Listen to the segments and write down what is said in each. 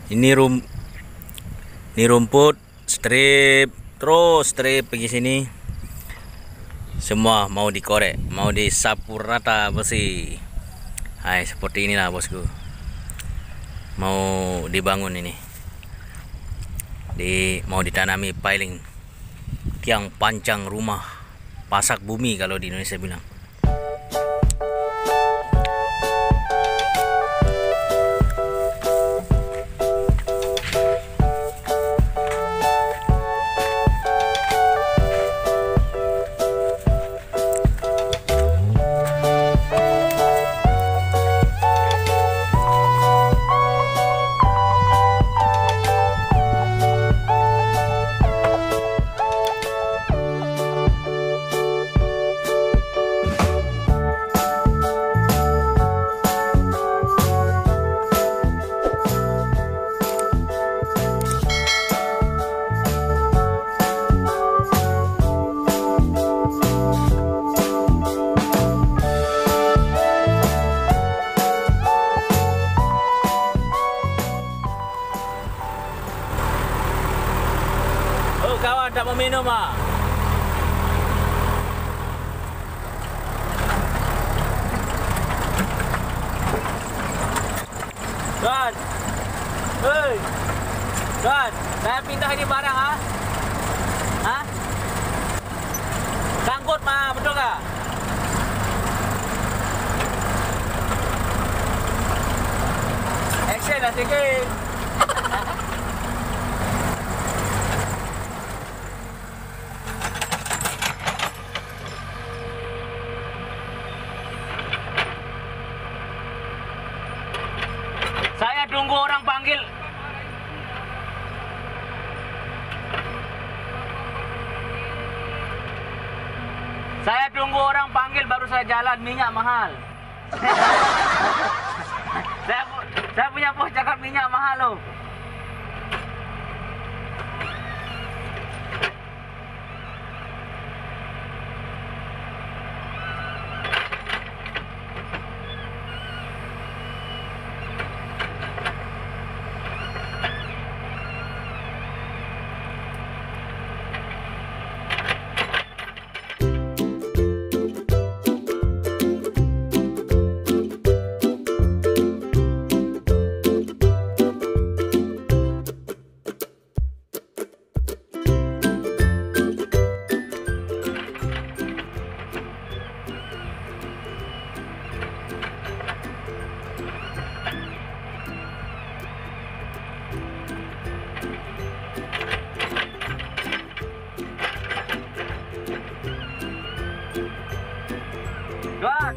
Ini rumput strip, terus strip pergi sini. Semua mau dikorek, mau disapu rata bersih. Hai, seperti inilah bosku. Mau dibangun ini. Mau ditanami piling. Tiang pancang rumah, pasak bumi kalau di Indonesia bilang. Kawan tak mau minum ah? Tuan, hei, Tuan, saya pindah ini barang ah? Hah? Sangkut mah, betul tak? Action lah sikit. Saya tunggu orang panggil. Saya tunggu orang panggil baru saya jalan, minyak mahal. saya punya bos cakap minyak mahal loh. Tuan.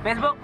Facebook